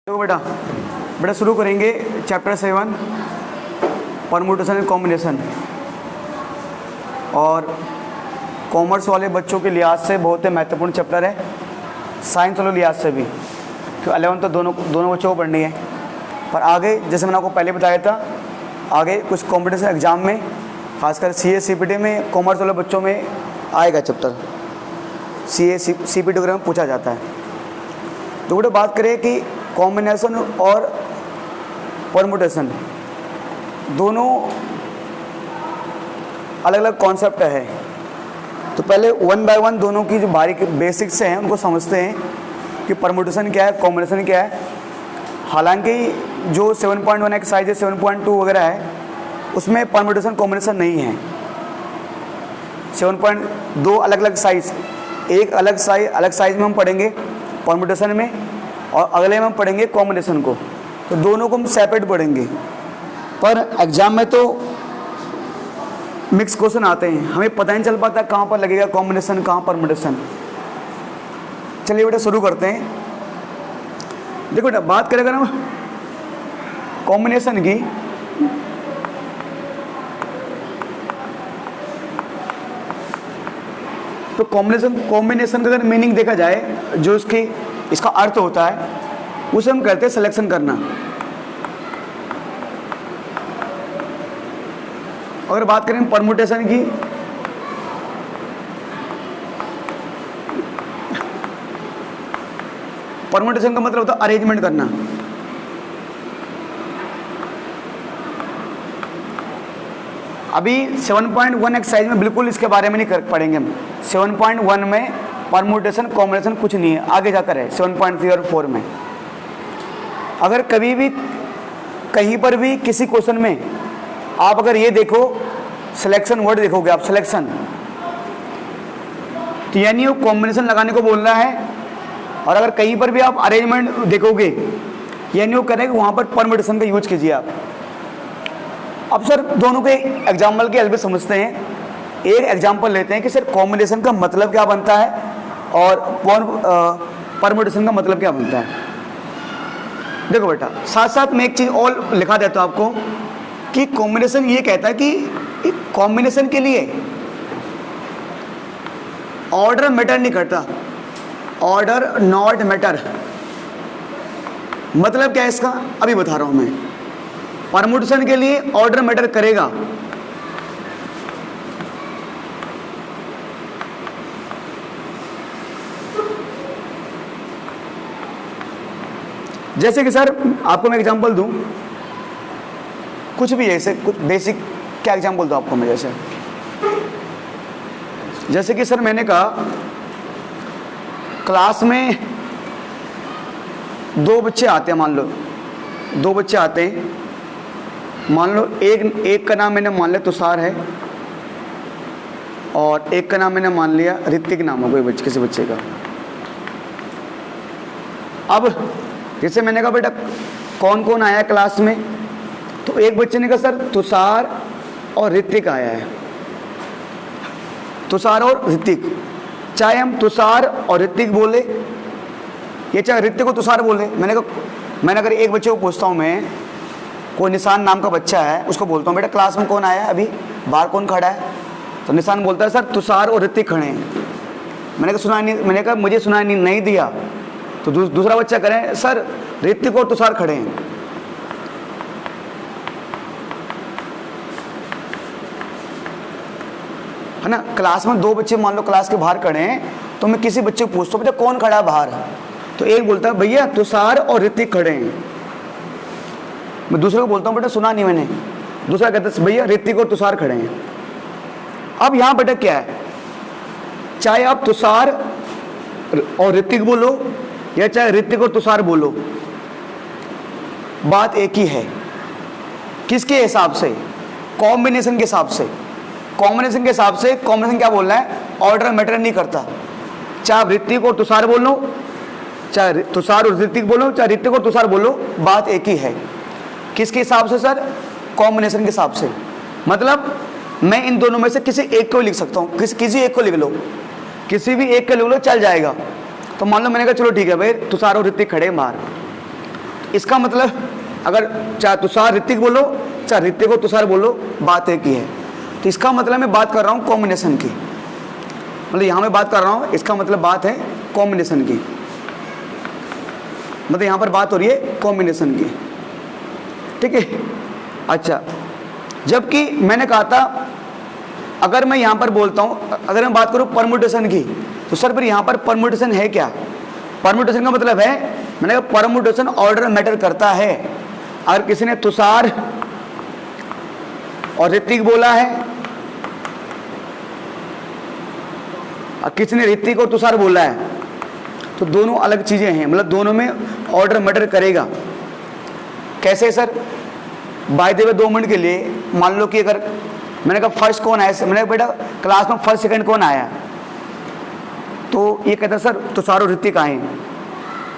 तो बेटा बेटा शुरू करेंगे चैप्टर 7 परम्यूटेशन एंड कॉम्बिनेशन। और कॉमर्स वाले बच्चों के लिहाज से बहुत ही महत्वपूर्ण चैप्टर है, साइंस वाले लिहाज से भी, क्योंकि 11 तो दोनों बच्चों को पढ़नी है। पर आगे जैसे मैंने आपको पहले बताया था, आगे कुछ कॉम्पिटिशन एग्ज़ाम में खासकर CA CPT में कॉमर्स वाले बच्चों में आएगा चैप्टर, CA CPT वगैरह में पूछा जाता है। तो बेटा बात करें कि कॉम्बिनेशन और परम्यूटेशन दोनों अलग अलग कॉन्सेप्ट है। तो पहले वन बाय वन दोनों की जो बारीक बेसिक्स हैं उनको समझते हैं कि परम्यूटेशन क्या है, कॉम्बिनेशन क्या है। हालांकि जो 7.1 एक्सरसाइज है, 7.2 वगैरह है, उसमें परम्यूटेशन कॉम्बिनेशन नहीं है। 7.2 अलग अलग साइज, एक अलग साइज में हम पढ़ेंगे परम्यूटेशन में, और अगले में हम पढ़ेंगे कॉम्बिनेशन को। तो दोनों को हम सेपरेट पढ़ेंगे। पर एग्जाम में तो मिक्स क्वेश्चन आते हैं, हमें पता नहीं चल पाता कहाँ पर लगेगा कॉम्बिनेशन, कहाँ परम्यूटेशन। चलिए बेटा शुरू करते हैं। देखो बेटा बात करें अगर हम कॉम्बिनेशन की, तो कॉम्बिनेशन का अगर मीनिंग देखा जाए, जो इसका अर्थ होता है, उसे हम कहते हैं सिलेक्शन करना। अगर बात करें परम्यूटेशन की, परम्यूटेशन का मतलब होता है अरेंजमेंट करना। अभी 7.1 एक्सरसाइज में बिल्कुल इसके बारे में नहीं पढ़ेंगे हम। 7.1 में परम्यूटेशन कॉम्बिनेशन कुछ नहीं है, आगे जाकर है 7.3 और 4 में। अगर कभी भी कहीं पर भी किसी क्वेश्चन में आप अगर ये देखो सिलेक्शन वर्ड देखोगे आप, सिलेक्शन, तो यानी वो कॉम्बिनेशन लगाने को बोल रहा है। और अगर कहीं पर भी आप अरेंजमेंट देखोगे, यानी वो कह रहे हैं कि वहाँ पर परम्यूटेशन का यूज कीजिए आप। अब सर दोनों के एग्जाम्पल के हेल्प से समझते हैं। एक एग्जाम्पल लेते हैं कि सर कॉम्बिनेशन का मतलब क्या बनता है और परम्यूटेशन का मतलब क्या बनता है। देखो बेटा साथ साथ मैं एक चीज़ और लिखा देता हूँ आपको कि कॉम्बिनेशन ये कहता है कि कॉम्बिनेशन के लिए ऑर्डर मैटर नहीं करता, ऑर्डर नॉट मैटर। मतलब क्या है इसका, अभी बता रहा हूँ मैं। परम्यूटेशन के लिए ऑर्डर मैटर करेगा। जैसे कि सर आपको मैं एग्जांपल दूं, कुछ भी ऐसे कुछ बेसिक क्या एग्जांपल दूं आपको मैं, जैसे कि सर मैंने कहा क्लास में 2 बच्चे आते हैं, मान लो 2 बच्चे आते हैं, मान लो एक का नाम मैंने मान लिया तुषार है और एक का नाम मैंने मान लिया ऋतिक नाम हो कोई किसी बच्चे का। अब जैसे मैंने कहा बेटा कौन कौन आया क्लास में, तो एक बच्चे ने कहा सर तुषार और ऋतिक आया है। तुषार और ऋतिक, चाहे हम तुषार और ऋतिक बोले या चाहे ऋतिक को तुषार बोले। मैंने अगर एक बच्चे को पूछता हूँ, मैं कोई निशान नाम का बच्चा है, उसको बोलता हूँ बेटा क्लास में कौन आया है, अभी बाहर कौन खड़ा है, तो निशान बोलता है सर तुषार और ऋतिक खड़े हैं। मैंने कहा सुना नहीं, मैंने कहा मुझे सुना नहीं दिया, तो दूसरा बच्चा करें सर ऋतिक और तुषार खड़े हैं। है ना, क्लास में 2 बच्चे मान लो क्लास के बाहर खड़े हैं, तो मैं किसी बच्चे को पूछता हूँ बेटा कौन खड़ा है बाहर, तो एक बोलता है भैया तुषार और ऋतिक खड़े हैं। मैं दूसरे को बोलता हूँ बेटा सुना नहीं मैंने, दूसरा कहता है भैया ऋतिक और तुषार खड़े हैं। अब यहाँ बेटा क्या है, चाहे आप तुषार और ऋतिक बोलो या चाहे ऋतिक और तुषार बोलो, बात एक ही है। किसके हिसाब से, कॉम्बिनेशन के हिसाब से। कॉम्बिनेशन के हिसाब से कॉम्बिनेशन क्या बोल रहा है, ऑर्डर मैटर नहीं करता। चाहे आप ऋतिक और तुषार बोलो, चाहे तुषार और ऋतिक बोलो, चाहे ऋतिक और तुषार बोलो, बात एक ही है। किसके हिसाब से सर, कॉम्बिनेशन के हिसाब से। मतलब मैं इन दोनों में से किसी एक को लिख सकता हूँ, किसी एक को लिख लो, किसी भी एक को लिख लो चल जाएगा। तो मान लो मैंने कहा चलो ठीक है भाई तुषार और ऋतिक खड़े बाहर, इसका मतलब अगर चाहे तुषार ऋतिक बोलो, चाहे ऋतिक को तुषार बोलो, बात एक ही है। तो इसका मतलब मैं बात कर रहा हूँ कॉम्बिनेशन की, मतलब यहाँ मैं बात कर रहा हूँ, इसका मतलब बात है कॉम्बिनेशन की, मतलब यहाँ पर बात हो रही है कॉम्बिनेशन की, ठीक है। अच्छा, जबकि मैंने कहा था अगर मैं यहाँ पर बोलता हूँ, अगर मैं बात करूँ परमुटेशन की, तो सर फिर यहाँ पर परमुटेशन है क्या? परमुटेशन का मतलब है, मैंने कहा परमुटेशन ऑर्डर मैटर करता है। अगर किसी ने तुषार और ऋतिक बोला है, और किसी ने ऋतिक और तुषार बोला है, तो दोनों अलग चीजें हैं, मतलब दोनों में ऑर्डर मैटर करेगा। कैसे sir? By the way 2 minute के लिए मान लो कि अगर मैंने कहा फर्स्ट कौन आया, मैंने कहा बेटा क्लास में फर्स्ट सेकंड कौन आया, तो ये कहता सर तुषार और ऋतिक आए।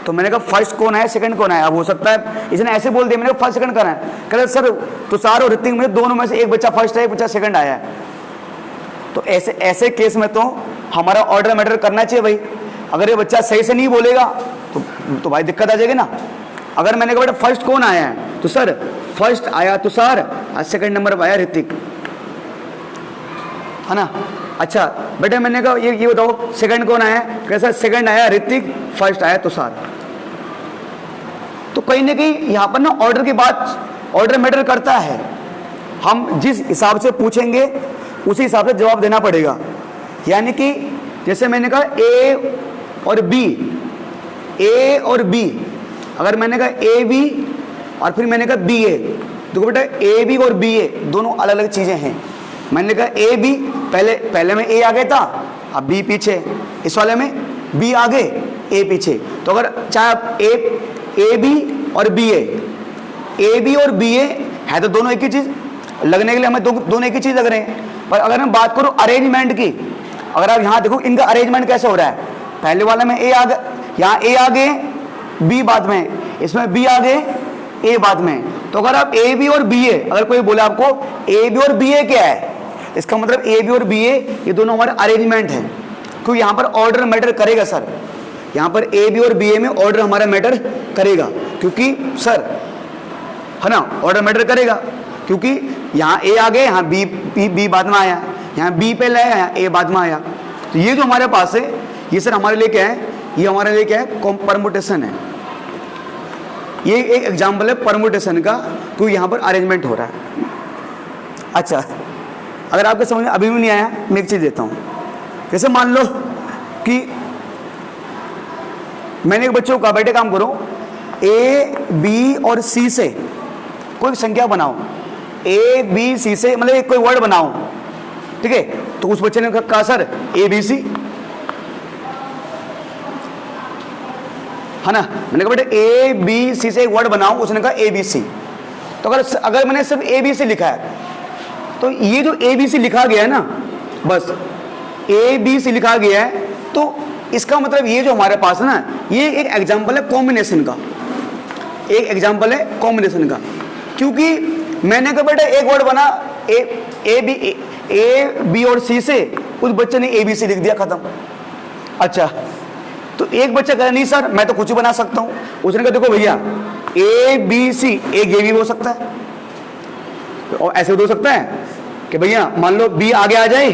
तो मैंने कहा फर्स्ट कौन आया, सेकंड कौन आया? अब हो सकता है इसने ऐसे बोल दिया, मैंने कहा फर्स्ट सेकंड कौन आया, कहता सर तुषार और ऋतिक में दोनों में से एक बच्चा फर्स्ट है, एक बच्चा सेकंड आया है। तो ऐसे केस में तो हमारा ऑर्डर मैटर करना चाहिए भाई। अगर ये बच्चा सही से नहीं बोलेगा तो भाई दिक्कत आ जाएगी ना। अगर मैंने कहा बेटा फर्स्ट कौन आया है, तो सर फर्स्ट आया तुषार और सेकंड नंबर पर आया ऋतिक, है ना। अच्छा बेटा मैंने कहा ये बताओ सेकंड कौन आया है, कैसा? सेकंड आया ऋतिक, फर्स्ट आया तुषार। तो कहीं ना कहीं यहाँ पर ना ऑर्डर की बात, ऑर्डर मैटर करता है। हम जिस हिसाब से पूछेंगे उसी हिसाब से जवाब देना पड़ेगा। यानी कि जैसे मैंने कहा ए और बी, ए और बी, अगर मैंने कहा ए बी और फिर मैंने कहा बी ए, देखो बेटा ए बी और बी ए दोनों अलग अलग चीजें हैं। मैंने कहा ए बी, पहले में ए आगे था, अब बी पीछे, इस वाले में बी आगे ए पीछे। तो अगर चाहे आप ए बी और बी ए और बी ए है तो दोनों एक ही चीज, लगने के लिए हमें दोनों एक ही चीज लग रहे हैं। पर अगर मैं बात करूं अरेंजमेंट की, अगर आप यहाँ देखो इनका अरेंजमेंट कैसे हो रहा है, पहले वाले में ए आगे, यहाँ ए आगे बी बाद में, इसमें बी आगे ए बाद में। तो अगर आप ए बी और बी ए, अगर कोई बोले आपको ए बी और बी ए क्या है, इसका मतलब ए बी और बी ए ये दोनों हमारे अरेंजमेंट है। क्योंकि यहाँ पर ऑर्डर मैटर करेगा सर, यहाँ पर ए बी और बी ए में ऑर्डर हमारा मैटर करेगा, क्योंकि सर है ना ऑर्डर मैटर करेगा, क्योंकि यहाँ ए आ गए, यहाँ बी बाद में आया, यहाँ बी पहले आया, यहाँ ए बाद में आया। तो ये जो हमारे पास है ये सर हमारे लिए क्या है, ये हमारे लिए क्या है, परमुटेशन है। ये एक एग्जाम्पल है परमुटेशन का, क्योंकि यहाँ पर अरेंजमेंट हो रहा है। अच्छा अगर आपके समझ में अभी भी नहीं आया, मैं एक चीज देता हूँ। जैसे मान लो कि मैंने एक बच्चों को कहा बेटे काम करो, ए बी और सी से कोई संख्या बनाओ, ए बी सी से मतलब एक कोई वर्ड बनाओ, ठीक है। तो उस बच्चे ने कहा सर ए बी सी, है ना। मैंने कहा बेटे ए बी सी से एक वर्ड बनाओ, उसने कहा ए बी सी। तो अगर मैंने सिर्फ ए बी सी लिखा है, तो ये जो ए बी सी लिखा गया है ना, बस ए बी सी लिखा गया है, तो इसका मतलब ये जो हमारे पास है ना, ये एक एग्जाम्पल है कॉम्बिनेशन का, एक एग्जाम्पल है कॉम्बिनेशन का। क्योंकि मैंने कहा बेटा एक वर्ड बना ए बी और सी से, उस बच्चे ने ए बी सी लिख दिया, खत्म। अच्छा तो एक बच्चा कह रहा नहीं सर मैं तो कुछ ही बना सकता हूं, उसने कहा देखो भैया ए बी सी, एक ये भी हो सकता है, और ऐसे भी हो सकता है कि भैया मान लो बी आगे आ जाए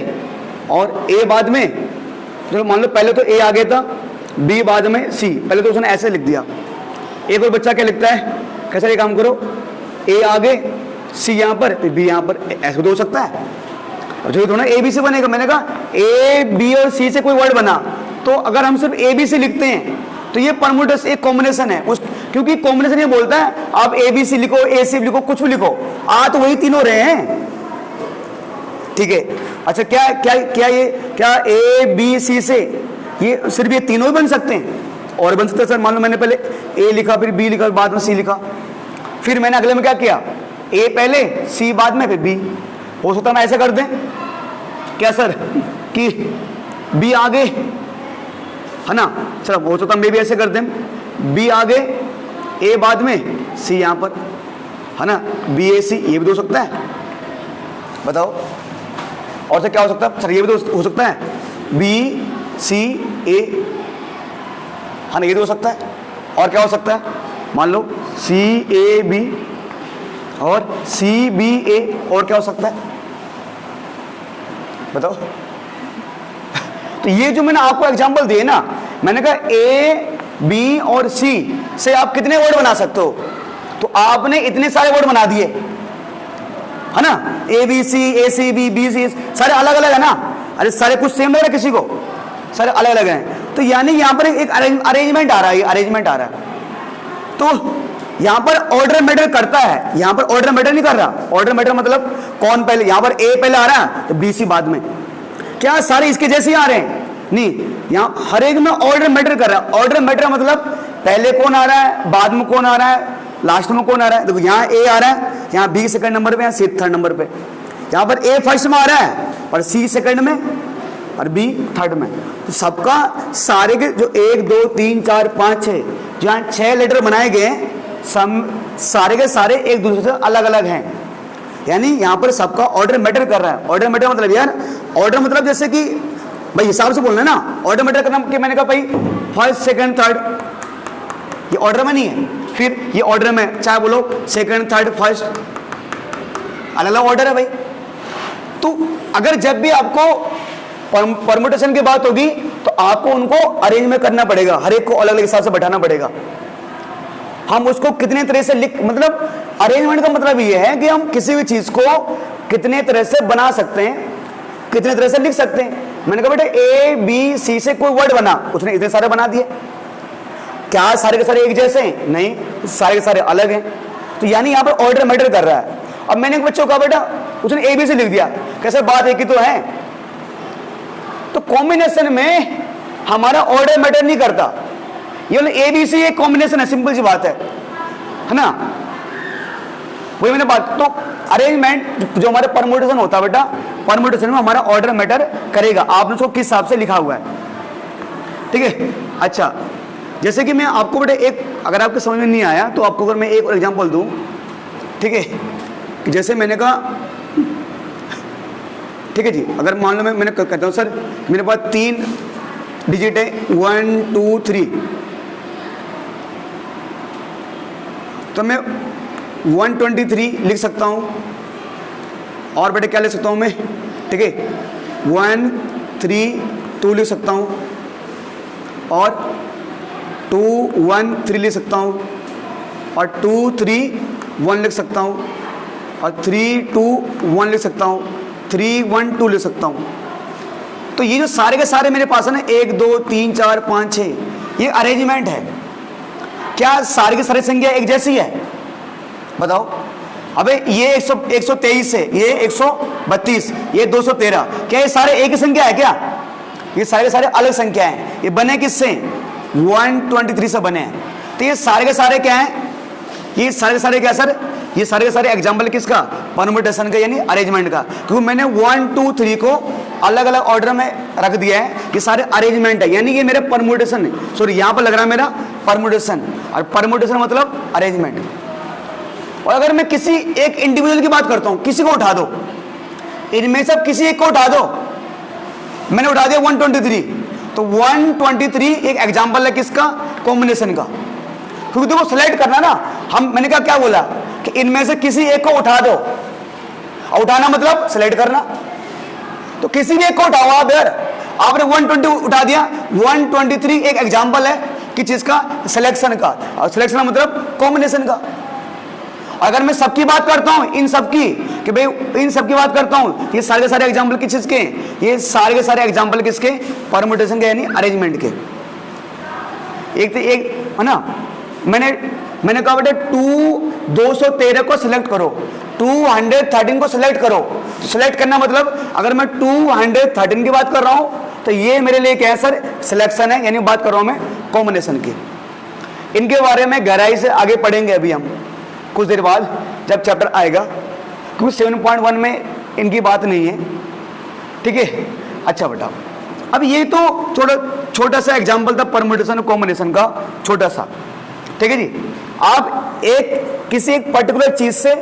और ए बाद में, तो मान लो पहले तो ए आगे था, बी बाद में सी, पहले तो उसने ऐसे लिख दिया। एक और बच्चा क्या लिखता है, कैसे ये काम करो, ए आगे सी यहाँ पर बी यहाँ पर, ऐसे भी हो सकता है। और जो थोड़ा ए बी सी बनेगा, मैंने कहा ए बी और सी से कोई वर्ड बना, तो अगर हम सिर्फ ए बी सी लिखते हैं तो ये परमुटेशन एक कॉम्बिनेशन है उस, क्योंकि कॉम्बिनेशन ये बोलता है आप ए बी सी लिखो, ए सी लिखो, कुछ भी लिखो, आ तो वही तीनों रहे हैं, ठीक है। अच्छा क्या क्या क्या ये क्या ए बी सी से ये सिर्फ ये तीनों ही बन सकते हैं? और बन सकते हैं सर। मान लो मैंने पहले ए लिखा, फिर बी लिखा, बाद में सी लिखा, फिर मैंने अगले में क्या किया, ए पहले सी बाद में फिर बी। हो सकता है ना ऐसे कर दें क्या सर कि बी आगे, है ना, चलो हो सकता है भी ऐसे कर दें, बी आगे ए बाद में सी यहाँ पर, है ना, बी ए सी, ये भी तो हो सकता है, बताओ। और से क्या हो सकता है सर, ये भी तो हो सकता है बी सी ए, है ना, ये तो हो सकता है। और क्या हो सकता है, मान लो सी ए बी और सी बी ए, और क्या हो सकता है बताओ। तो ये जो मैंने आपको एग्जांपल दिए ना, मैंने कहा ए बी और सी से आप कितने वर्ड बना सकते हो, तो आपने इतने सारे वर्ड बना दिए है ना। A B C, A C B, B C, सारे अलग अलग है ना। अरे सारे कुछ सेम लग रहा है किसी को, सारे अलग अलग हैं। तो यानी यहां पर एक अरेंजमेंट आ रहा है, अरेंजमेंट आ रहा है। तो यहां पर ऑर्डर मैटर करता है, यहां पर ऑर्डर मैटर नहीं कर रहा। ऑर्डर मैटर मतलब कौन पहले, यहां पर ए पहले आ रहा है तो बी सी बाद में। क्या सारे इसके जैसे ही आ रहे हैं? नहीं, यहां हर एक में ऑर्डर मैटर कर रहा है। ऑर्डर मैटर मतलब पहले कौन आ रहा है, बाद में कौन आ रहा है, लास्ट में कौन आ रहा है। देखो यहां ए आ रहा है, यहां बी सेकंड नंबर पे, यहां सी थर्ड नंबर पे। यहां पर ए फर्स्ट में आ रहा है और सी सेकंड में और बी थर्ड में। तो सबका सारे के जो 1 2 3 4 5 6 जहां 6 लेटर बनाए गए सारे के सारे एक दूसरे से अलग अलग हैं। यानी यहां पर सबका ऑर्डर मैटर कर रहा है। ऑर्डर मैटर मतलब यार, ऑर्डर मतलब जैसे कि भाई हिसाब से बोलना है ना। ऑर्डर मैटर करना कि मैंने कहा भाई फर्स्ट सेकंड थर्ड, ये ऑर्डर में नहीं है। फिर ये ऑर्डर में चाहे बोलो सेकंड थर्ड फर्स्ट, अलग अलग ऑर्डर है भाई। तो अगर जब भी आपको परमुटेशन की बात होगी तो आपको उनको अरेंज में करना पड़ेगा, हर एक को अलग अलग हिसाब से बैठाना पड़ेगा। हम उसको कितने तरह से लिख, मतलब अरेंजमेंट का मतलब ये है कि हम किसी भी चीज को कितने तरह से बना सकते हैं, कितने तरह से लिख सकते हैं। मैंने कहा बेटा ए बी सी से कोई वर्ड बना, उसने इतने सारे बना दिए। क्या सारे के सारे एक जैसे हैं? नहीं, सारे के सारे अलग हैं। तो यानी यहां पर ऑर्डर मैटर कर रहा है। अब मैंने एक बच्चों को कहा बेटा उसने ए बी सी लिख दिया, कैसे बात एक ही तो है। तो कॉम्बिनेशन में हमारा ऑर्डर मैटर नहीं करता। ये ए बी सी एक कॉम्बिनेशन है, सिंपल सी बात है ना। वही मैंने बात, तो अरेंजमेंट जो हमारे परमुटेशन होता है बेटा, परमुटेशन में हमारा ऑर्डर मैटर करेगा। आपने उसको किस हिसाब से लिखा हुआ है, ठीक है। अच्छा, जैसे कि मैं आपको बेटा एक, अगर आपको समझ में नहीं आया तो आपको अगर मैं एक एग्जांपल दूं, ठीक है। जैसे मैंने कहा, ठीक है जी, अगर मान लो मैंने कहता हूं सर मेरे पास 3 डिजिट है 1 2 3, तो मैं 123 लिख सकता हूं। और बेटे क्या लिख सकता हूं मैं, ठीक है 1 3 2 लिख सकता हूं और 2 1 3 लिख सकता हूं और 2 3 1 लिख सकता हूं और 3 2 1 लिख सकता हूं, 3 1 2 लिख सकता हूं। तो ये जो सारे के सारे मेरे पास है ना 1 2 3 4 5 6, ये अरेंजमेंट है। क्या सारी की सारी संख्या एक जैसी है बताओ। अबे ये 123 है, ये 132, ये 213, क्या ये सारे एक ही संख्या है क्या? ये सारे सारे अलग संख्या हैं। ये बने किससे? 123 से बने हैं। तो ये सारे के सारे क्या हैं? ये सारे के सारे क्या सर? ये सारे के सारे एग्जाम्पल किसका? परमुटेशन का, यानी अरेंजमेंट का। क्योंकि मैंने 1 2 3 को अलग अलग ऑर्डर में रख दिया है कि सारे अरेंजमेंट है, यानी ये मेरे परमुटेशन है। सॉरी, यहां पर लग रहा है मेरा परमुटेशन, और परमुटेशन मतलब अरेंजमेंट। और अगर मैं किसी एक इंडिविजुअल की बात करता हूं, किसी को उठा दो, इनमें से किसी एक को उठा दो, मैंने उठा दिया 123, तो 123 एक एग्जाम्पल है किसका? कॉम्बिनेशन का। क्योंकि देखो सिलेक्ट करना ना, मैंने कहा क्या बोला कि इनमें से किसी एक को उठा दो, और उठाना मतलब सिलेक्ट करना। तो किसी भी एक को उठाओ आप यार, आपने 120 उठा दिया, 123 एक एग्जाम्पल है कि चीज का? सिलेक्शन का। और सिलेक्शन मतलब कॉम्बिनेशन का। अगर मैं सबकी बात करता हूं, इन सबकी, कि भाई इन सबकी बात करता हूं, ये सारे के सारे एग्जाम्पल किस चीज के? ये सारे के सारे एग्जाम्पल किसके? परमुटेशन के, यानी अरेंजमेंट के। एक है ना, मैंने कहा बेटा 213 को सिलेक्ट करो, 213 को सिलेक्ट करो। तो सिलेक्ट करना मतलब अगर मैं 213 की बात कर रहा हूं तो ये मेरे लिए क्या है सर? सिलेक्शन है, यानी बात कर रहा हूं मैं कॉम्बिनेशन की। इनके बारे में गहराई से आगे पढ़ेंगे अभी हम कुछ देर बाद जब चैप्टर आएगा, क्योंकि 7.1 में इनकी बात नहीं है, ठीक है। अच्छा बेटा, अब ये तो छोटा सा एग्जाम्पल था परमुटेशन और कॉम्बिनेशन का, छोटा सा, ठीक है जी। आप किसी एक पर्टिकुलर चीज से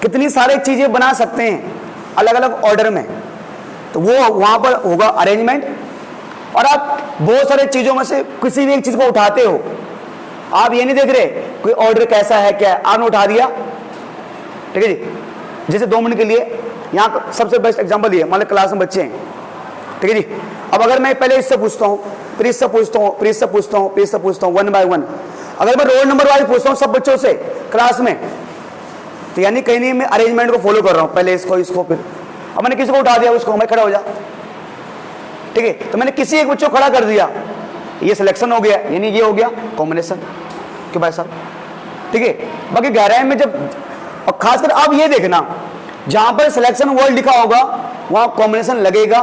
कितनी सारी चीजें बना सकते हैं अलग अलग ऑर्डर में, तो वो वहां पर होगा अरेंजमेंट। और आप बहुत सारे चीजों में से किसी भी एक चीज को उठाते हो, आप ये नहीं देख रहे कोई ऑर्डर कैसा है क्या है, आपने उठा दिया, ठीक है जी। जैसे 2 मिनट के लिए, यहाँ सबसे बेस्ट एग्जांपल ये, मान लो क्लास में बच्चे हैं, ठीक है जी। अब अगर मैं पहले इससे पूछता हूँ, फिर इससे पूछता हूँ, फिर इससे पूछता हूँ, फिर इससे पूछता हूँ, 1 बाय 1, अगर मैं रोल नंबर वाइज पूछता हूँ सब बच्चों से क्लास में, तो यानी कहीं नहीं मैं अरेंजमेंट को फॉलो कर रहा हूँ, पहले इसको फिर, अब मैंने किसी को उठा दिया, उसको मैं खड़ा हो जा, ठीक है। तो मैंने किसी एक बच्चे को खड़ा कर दिया, ये सिलेक्शन हो गया, यानी ये हो गया कॉम्बिनेशन, क्यों भाई साहब, ठीक है। बाकी गहराई में जब, और खासकर अब ये देखना, जहां पर सिलेक्शन वर्ड लिखा होगा वहां कॉम्बिनेशन लगेगा,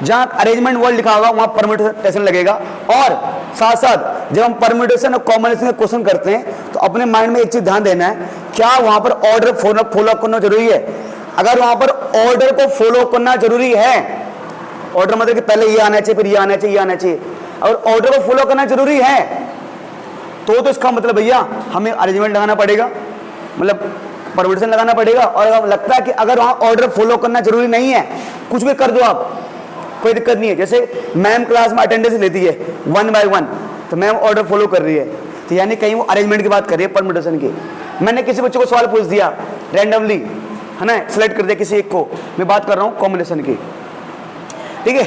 जहां अरेंजमेंट वर्ड लिखा होगा वहां परम्यूटेशन लगेगा। और साथ साथ जब हम परम्यूटेशन और कॉम्बिनेशन का क्वेश्चन करते हैं तो अपने माइंड में एक चीज ध्यान देना है, क्या वहां पर ऑर्डर फॉलो करना जरूरी है। अगर वहां पर ऑर्डर को फॉलो करना जरूरी है, ऑर्डर मतलब कि पहले ये आना चाहिए, फिर ये आना चाहिए, ये आना चाहिए, अगर ऑर्डर को फॉलो करना जरूरी है तो इसका मतलब भैया हमें अरेंजमेंट लगाना पड़ेगा, मतलब परम्यूटेशन लगाना पड़ेगा। और लगता है कि अगर वहां ऑर्डर फॉलो करना जरूरी नहीं है, कुछ भी कर दो आप, कोई दिक्कत नहीं है। जैसे मैम क्लास में अटेंडेंस लेती है 1 बाय 1, तो मैम ऑर्डर फॉलो कर रही है, तो यानी कहीं वो अरेंजमेंट की बात कर रही है, परम्यूटेशन की। मैंने किसी बच्चे को सवाल पूछ दिया रैंडमली, है ना, सेलेक्ट कर दिया किसी एक को, मैं बात कर रहा हूँ कॉम्बिनेशन की, ठीक है।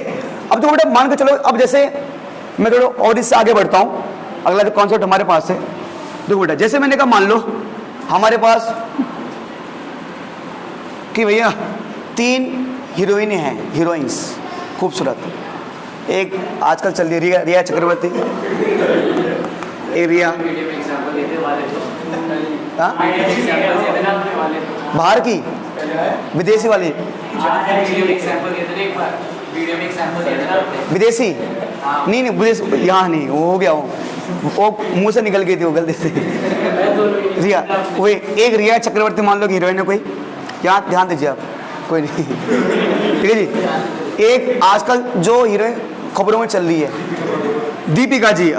अब तो बेटा मान के चलो, अब जैसे मैं थोड़ा और इससे आगे बढ़ता हूँ, अगला जो कॉन्सेप्ट हमारे पास है, देखो बेटा, जैसे मैंने कहा मान लो हमारे पास कि भैया 3 हीरोइनें हैं, हीरोइंस खूबसूरत, एक आजकल चल रही है रिया चक्रवर्ती, एक रिया, बाहर की विदेशी वाली, विदेशी नहीं विदेशी, यहाँ नहीं, वो हो गया, वो मुंह से निकल गई थी वो गलती से, रिया, वही एक रिया चक्रवर्ती मान लो कि हीरोइन है कोई, यहाँ ध्यान दीजिए आप, कोई नहीं, ठीक है जी। एक आजकल जो हीरोइन खबरों में चल रही है दीपिका जी,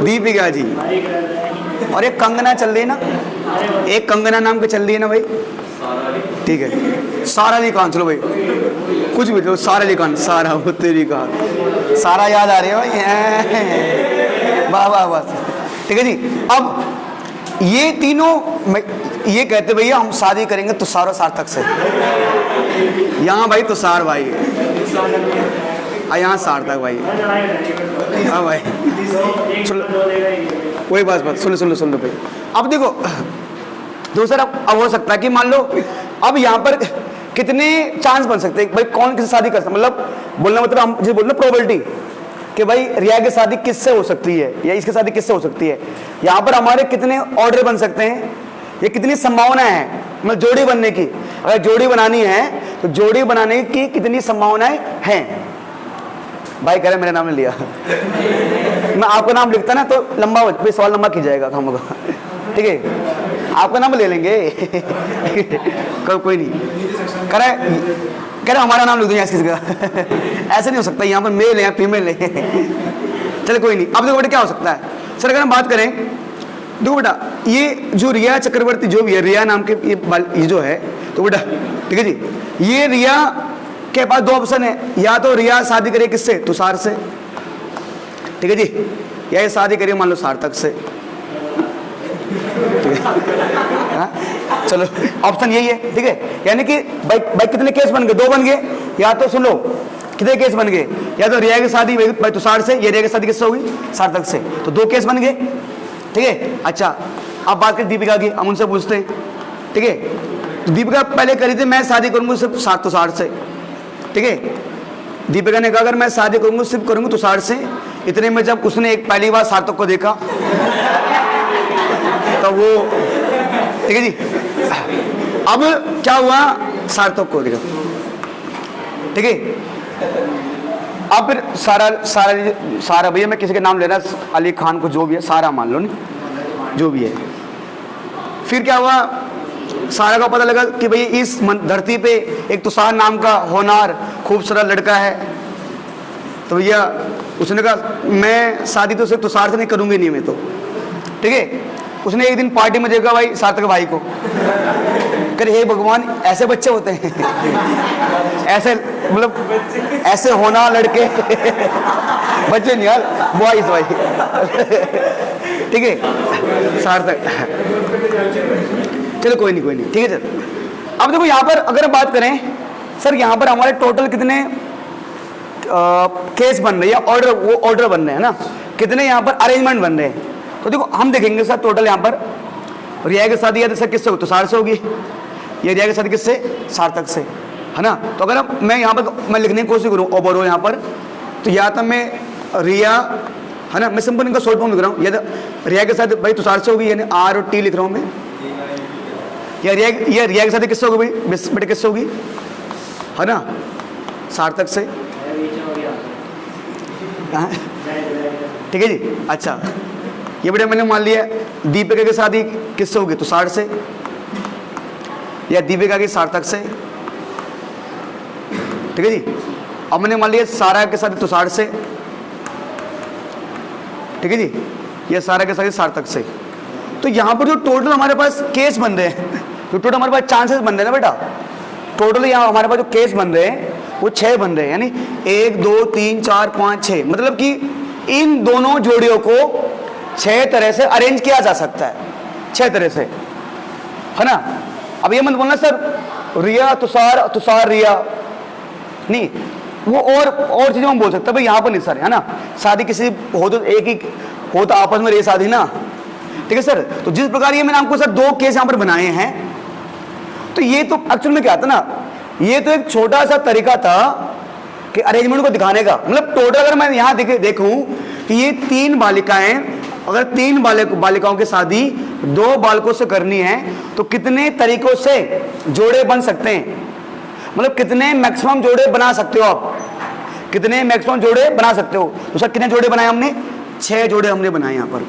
दीपिका जी, और एक कंगना चल रही है ना, एक कंगना नाम की चल रही है ना भाई, ठीक है, सारा अली खान, चलो भाई कुछ भी तो, सारा अली खान, सारा वो तेरी का सारा याद आ रही है भाई, वाह वाह वाह, ठीक है जी। अब ये तीनों ये कहते भैया हम शादी करेंगे तुषार और सार्थक से, यहाँ भाई तुषार भाई, यहाँ सार्थक भाई, हाँ भाई, वही बात सुन लो भाई। अब देखो दूसरा, अब हो सकता है कि मान लो अब यहाँ पर कितने चांस बन सकते हैं भाई, कौन किससे शादी कर सकता, मतलब बोलना मतलब हम जी बोलना प्रोबेबिलिटी कि भाई रिया की शादी किससे हो सकती है या इसकी शादी किससे हो सकती है, यहाँ पर हमारे कितने ऑर्डर बन सकते हैं, ये कितनी संभावना है, मतलब जोड़ी बनने की, अगर जोड़ी बनानी है तो जोड़ी बनाने की कितनी संभावनाएं हैं। भाई कह रहे मेरा नाम ने लिया मैं आपका नाम लिखता ना तो लंबा सवाल लंबा खींच जाएगा हम लोग, ठीक है, आपका नाम ले लेंगे कोई नहीं, कह रहे हमारा नाम लिख दो किसी का ऐसे नहीं हो सकता, यहाँ पर मेल है फीमेल है चलो कोई नहीं। अब देखो बेटा क्या हो सकता है सर, अगर हम बात करें, देखो बेटा ये जो रिया चक्रवर्ती जो भी है, रिया नाम के ये जो है, तो बेटा ठीक है जी, ये रिया के पास 2 ऑप्शन है, या तो रिया शादी करे किससे, तुषार से, ठीक है जी, या ये शादी करिए मान लो सार्थक से, ठीक है, चलो ऑप्शन यही है, ठीक है। यानी कि भाई कितने केस बन गए, 2 बन गए, या तो सुन लो कितने केस बन गए, या तो रिया की शादी भाई तुषार से, या रिया की शादी किससे होगी, सार्थक से, तो 2 केस बन गए, ठीक है। अच्छा अब बात करें दीपिका की, हम उनसे पूछते हैं, ठीक है, तो दीपिका पहले करी थी मैं शादी करूंगी सिर्फ तुषार से, ठीक है। दीपिका ने कहा अगर मैं शादी करूंगी सिर्फ करूंगी तुषार से, इतने में जब उसने एक पहली बार सार्थक को देखा तो वो, ठीक है जी, अब क्या हुआ, सार्थक को देखा, ठीक है। अब फिर सारा भैया मैं किसी के नाम ले रहा, अली खान को जो भी है, सारा मान लो नहीं जो भी है, फिर क्या हुआ, सारा का पता लगा कि भाई इस धरती पे एक तुषार नाम का होनहार खूबसूरत लड़का है, तो भैया उसने कहा मैं शादी तो सिर्फ तुषार से नहीं करूंगी, नहीं मैं तो, ठीक है। उसने एक दिन पार्टी में देखा भाई सार्थक भाई को, कर हे भगवान ऐसे बच्चे होते हैं ऐसे मतलब ऐसे होना लड़के बच्चे नहीं यार, बॉयज भाई ठीक है, सार्थक। चलो कोई नहीं, ठीक है सर। अब देखो यहाँ पर अगर बात करें सर, यहाँ पर हमारे टोटल कितने केस बन रहे हैं या ऑर्डर बन रहे हैं ना, कितने यहाँ पर अरेंजमेंट बन रहे हैं। तो देखो हम देखेंगे सर टोटल यहाँ पर रिया के शादी या सर किससे हो, तुषार से होगी, ये रिया के शादी किससे, सार्थक से, है ना। तो अगर मैं यहाँ पर मैं लिखने की कोशिश करूँ ओवरऑल यहाँ पर, तो या तो मैं रिया, है ना, मैं सिंपल इनका शॉर्ट फॉर्म लिख रहा हूँ, या तो रिया के साथ भाई तुषार से होगी, यानी आर और टी लिख रहा हूँ मैं, या रिया के साथ किससे होगी भाई, बेटे किससे होगी, है ना, सार्थक से, ठीक है जी। अच्छा ये बेटा मैंने मान लिया दीपिका के साथ ही किससे होगी, तुषार से, या दीपिका की सार्थक से, ठीक है जी। अब मैंने मान लिया सारा के साथ तुषार से, ठीक है जी, ये सारा के साथ सार्थक से। तो यहाँ पर जो टोटल हमारे पास केस बन रहे हैं, जो टोटल हमारे पास चांसेस बन रहे हैं ना बेटा, टोटल यहाँ हमारे पास जो केस बन रहे हैं वो 6 बन रहे हैं, यानी 1 2 3 4 5 6, मतलब कि इन दोनों जोड़ियों को 6 तरह से अरेंज किया जा सकता है, 6 तरह से, है ना। अब ये मत बोलना सर रिया तुषार, तुषार रिया, नहीं, वो और चीज़ें हम बोल सकते हैं भाई, यहाँ पर नहीं सर, है ना। शादी किसी हो तो एक ही हो तो आपस में रही शादी ना, ठीक है सर। तो जिस प्रकार ये मैंने आपको सर 2 केस यहाँ पर बनाए हैं, तो ये तो एक्चुअल में क्या था ना, ये तो एक छोटा सा तरीका था कि अरेंजमेंट को दिखाने का। मतलब टोटल अगर मैं यहाँ देखूँ कि ये 3 बालिकाएं, अगर 3 बालिकाओं की शादी 2 बालकों से करनी है तो कितने तरीकों से जोड़े बन सकते हैं, मतलब कितने मैक्सिमम जोड़े बना सकते हो आप, कितने मैक्सिमम जोड़े बना सकते हो। तो सर कितने जोड़े बनाए हमने, 6 जोड़े हमने बनाए यहाँ पर।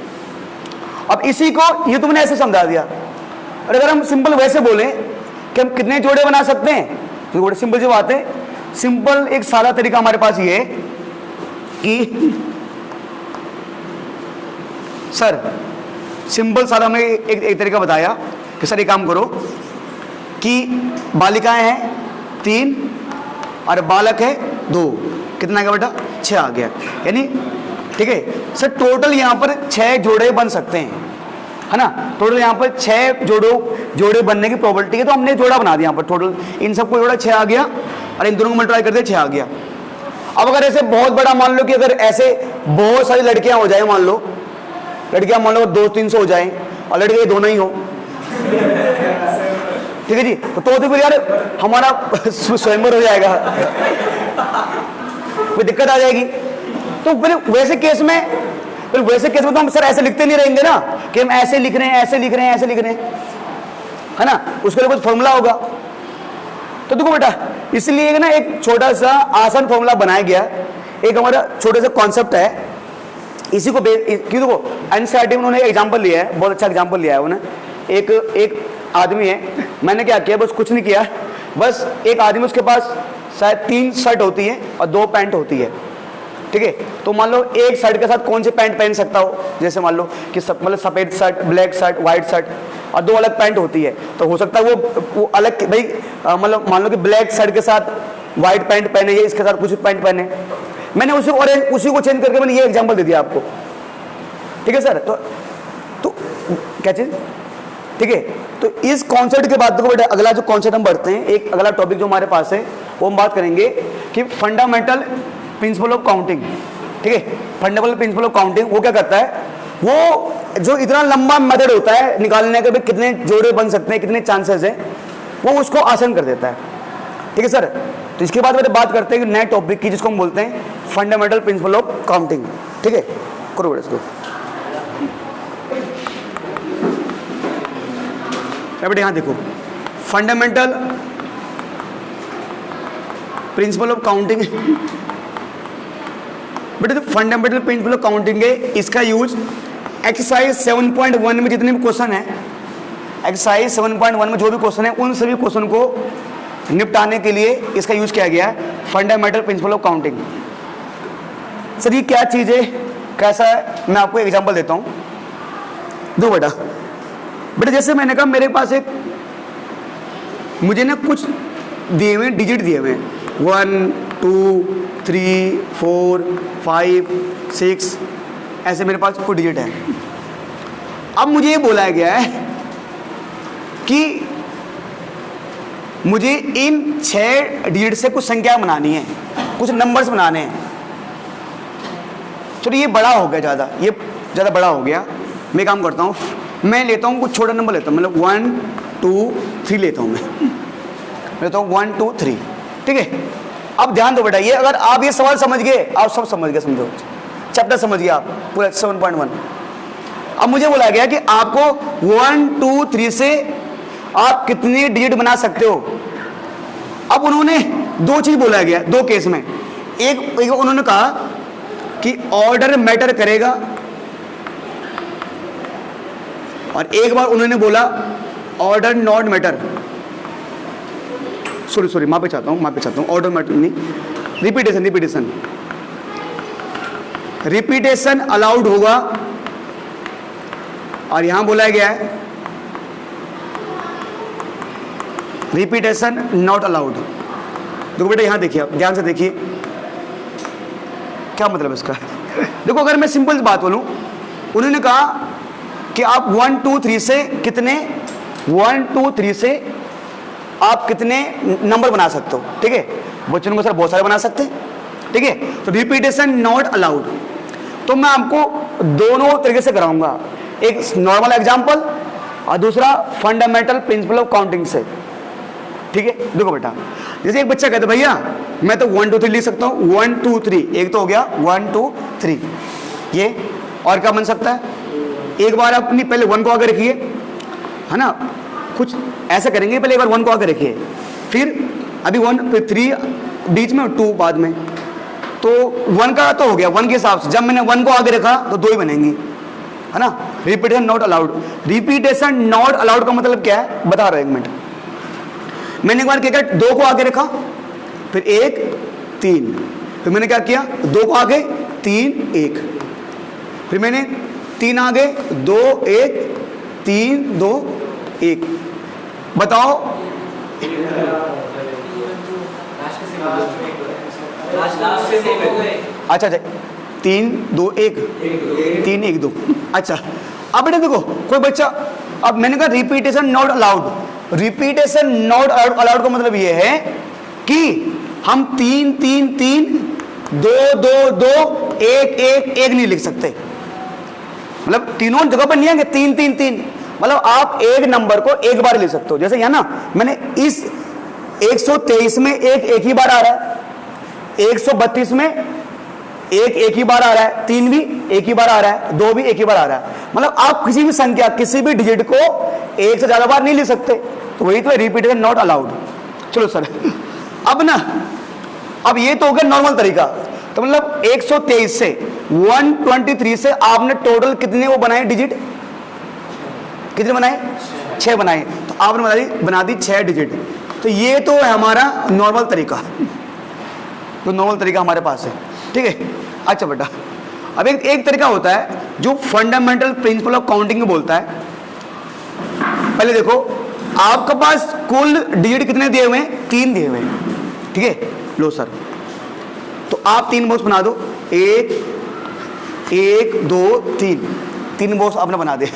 अब इसी को ये तुमने ऐसे समझा दिया, और अगर हम सिंपल वैसे बोलें कि हम कितने जोड़े बना सकते हैं, तो बड़ी सिंपल सी बात है। सिंपल एक सादा तरीका हमारे पास ये है कि सर सिंपल सादा हमने एक तरीका बताया कि सर एक काम करो कि बालिकाएं हैं 3 और बालक है 2, कितना आ गया बेटा, 6 आ गया, यानी ठीक है सर। टोटल यहाँ पर 6 जोड़े बन सकते हैं, है ना। टोटल यहाँ पर 6 जोड़े बनने की प्रोबेबिलिटी है, तो हमने जोड़ा बना दिया यहाँ पर। टोटल इन सबको जोड़ा 6 आ गया, और इन दोनों को मल्टीप्लाई कर दिया 6 आ गया। अब अगर ऐसे बहुत बड़ा मान लो कि अगर ऐसे बहुत सारी लड़कियां हो जाए, मान लो लड़कियां मान लो 200-300 हो जाए और लड़के दोनों ही हो, ठीक है जी, तो फिर यार हमारा स्वयंवर हो जाएगा, कोई दिक्कत आ जाएगी। तो फिर वैसे केस में तो हम सर ऐसे लिखते नहीं रहेंगे ना कि हम ऐसे लिख रहे हैं, ऐसे लिख रहे हैं, ऐसे लिख रहे हैं, है ना। उसके लिए कुछ फॉर्मूला होगा। तो देखो बेटा, इसलिए ना एक छोटा सा आसान फॉर्मूला बनाया गया, एक हमारा छोटा सा कॉन्सेप्ट है। इसी को क्यों देखो एनसीईआरटी में उन्होंने एग्जाम्पल लिया है, बहुत अच्छा एग्जाम्पल लिया है उन्होंने। एक आदमी है, मैंने क्या किया, बस कुछ नहीं किया, बस एक आदमी उसके पास शायद 3 शर्ट होती है और 2 पैंट होती है, ठीक है। तो मान लो एक शर्ट के साथ कौन से पैंट पहन सकता हो, जैसे मान लो कि मतलब सफ़ेद shirt, black shirt, white shirt, और 2 अलग पैंट होती है, तो हो सकता है वो अलग भाई, मतलब मान लो कि ब्लैक शर्ट के साथ व्हाइट पैंट पहने, या इसके साथ कुछ पैंट पहने। मैंने उसी को चेंज करके मैंने ये एग्जाम्पल दे दिया आपको, ठीक है सर। तो क्या चीज़, ठीक है। तो इस कॉन्सेप्ट के बाद देखो बेटा, अगला जो कॉन्सेप्ट हम बढ़ते हैं, एक अगला टॉपिक जो हमारे पास है वो हम बात करेंगे कि फंडामेंटल प्रिंसिपल ऑफ काउंटिंग, ठीक है। फंडामेंटल प्रिंसिपल ऑफ काउंटिंग वो क्या करता है, वो जो इतना लंबा मेथड होता है निकालने का, कितने जोड़े बन सकते हैं, कितने चांसेस है, वो उसको आसान कर देता है, ठीक है सर। तो इसके बाद बेटा बात करते हैं नए टॉपिक की, जिसको हम बोलते हैं फंडामेंटल प्रिंसिपल ऑफ काउंटिंग, ठीक है। करो बेटा इसको बेटा, यहाँ देखो फंडामेंटल प्रिंसिपल ऑफ काउंटिंग बेटा, जो फंडामेंटल प्रिंसिपल ऑफ काउंटिंग है, इसका यूज एक्सरसाइज 7.1 में जितने भी क्वेश्चन है, एक्सरसाइज 7.1 में जो भी क्वेश्चन है, उन सभी क्वेश्चन को निपटाने के लिए इसका यूज किया गया है, fundamental principle of counting. Sir ये क्या चीज़ है, कैसा है, मैं आपको एग्जांपल देता हूँ। दो बेटा, जैसे मैंने कहा मेरे पास एक, मुझे ना कुछ दिए हुए डिजिट दिए हुए हैं, 1 2 3 4 5 6, ऐसे मेरे पास कुछ डिजिट है, अब मुझे ये बोला गया है कि मुझे इन 6 डिजिट से कुछ संख्या बनानी है, कुछ नंबर्स बनाने हैं। चलो ये बड़ा हो गया, ज़्यादा, ये ज़्यादा बड़ा हो गया। मैं काम करता हूँ, मैं लेता हूँ कुछ छोटा नंबर लेता हूँ, मतलब 1 2 3 लेता हूँ मैं लेता हूँ 1 2 3, ठीक है। अब ध्यान दो बेटा, ये अगर आप ये सवाल समझ गए, आप सब समझ गए, समझो, चैप्टर समझ गए आप पूरा 7.1। अब मुझे बोला गया कि आपको 1 2 3 से आप कितने डिजिट बना सकते हो। अब उन्होंने दो चीज बोला गया, दो केस में। एक उन्होंने कहा कि ऑर्डर मैटर करेगा, और एक बार उन्होंने बोला ऑर्डर नॉट मैटर। सॉरी माफी चाहता हूँ, ऑर्डर मैटर नहीं, रिपीटेशन अलाउड होगा, और यहां बोला गया है रिपीटेशन नॉट अलाउड। देखो बेटा यहां देखिए, आप ध्यान से देखिए क्या मतलब इसका। देखो अगर मैं सिंपल बात बोलूं, उन्होंने कहा कि आप 1 2 3 से कितने 1 2 3 से आप कितने नंबर बना सकते हो, ठीक है। बच्चों को सर बहुत सारे बना सकते हैं, ठीक है। तो रिपीटेशन नॉट अलाउड, तो मैं आपको दोनों तरीके से कराऊंगा, एक नॉर्मल एग्जांपल और दूसरा फंडामेंटल प्रिंसिपल ऑफ काउंटिंग से, ठीक है। देखो बेटा, जैसे एक बच्चा कहता भैया मैं तो 1 2 3 लिख सकता हूँ, 1 2 3, एक तो हो गया 1 2 3, ये और क्या बन सकता है। एक बार अपनी पहले 1 को आगे रखिए, है ना, कुछ ऐसा करेंगे, पहले एक बार 1 को आगे रखिए, फिर अभी 1 फिर 3 बीच में, 2 बाद में, तो 1 का तो हो गया 1 के हिसाब से। जब मैंने 1 को आगे रखा तो 2 ही बनेंगी, है ना। Repetition not allowed, repetition not allowed का मतलब क्या है बता रहा हूं, 1 मिनट। मैंने एक बार क्या किया, 2 को आगे रखा, फिर 1 3, फिर मैंने क्या किया 2 को आगे 3 1, फिर मैंने 3 आगे 2 1 3 2 1। बताओ अच्छा 3 2 1 3 1 2। अच्छा अब बेटा देखो, कोई बच्चा, अब मैंने कहा repetition not allowed, repetition not allowed का मतलब ये है कि हम 3 3 3 2 2 2 1 1 1 नहीं लिख सकते, मतलब तीनों जगह पर नहीं आएंगे 3 3 3, मतलब आप एक नंबर को एक बार लिख सकते हो। जैसे यहाँ ना मैंने इस 123 में एक ही बार आ रहा है, 132 में एक ही बार आ रहा है, 3 भी एक ही बार आ रहा है, 2 भी एक ही बार आ रहा है, मतलब आप किसी भी संख्या किसी भी डिजिट को एक से ज्यादा बार नहीं लिख सकते, तो वही तो रिपीटेशन नॉट अलाउड। चलो सर अब ना, अब ये तो हो गया नॉर्मल तरीका, तो मतलब 123 से 123 से आपने टोटल कितने वो बनाए डिजिट, कितने बनाए 6 बनाए, तो आपने बना दी 6 डिजिट। तो ये तो है हमारा नॉर्मल तरीका, तो नॉर्मल तरीका हमारे पास है, ठीक है। अच्छा बेटा, अब एक तरीका होता है जो फंडामेंटल प्रिंसिपल ऑफ काउंटिंग बोलता है। पहले देखो आपके पास कुल डिजिट कितने दिए हुए हैं, 3 दिए हुए हैं, ठीक है। लो सर, तो आप 3 बॉक्स बना दो, 1 1 2 3 बॉक्स आपने बना दिए।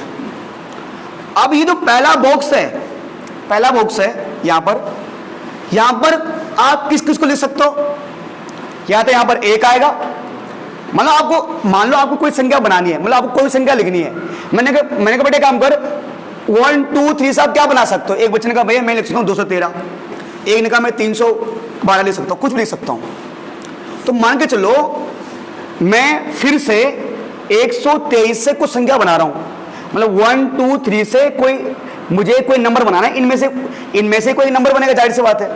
अब ये तो पहला बॉक्स है, यहां पर आप किस किस को लिख सकते हो, या तो यहां पर 1 आएगा, मतलब आपको मान लो आपको कोई संख्या बनानी है, मतलब आपको कोई संख्या लिखनी है। मैंने कहा बेटे काम कर, 1 2 3 से आप क्या बना सकते हो। एक बच्चे ने कहा भैया मैं लिख सकता हूँ 213, एक ने कहा मैं 312 लिख सकता हूँ, कुछ भी लिख सकता हूँ। तो मान के चलो मैं फिर से 123 से कुछ संख्या बना रहा हूँ, मतलब 1 2 3 से मुझे कोई नंबर बनाना है, इनमें से कोई नंबर बनेगा, जाहिर सी बात है।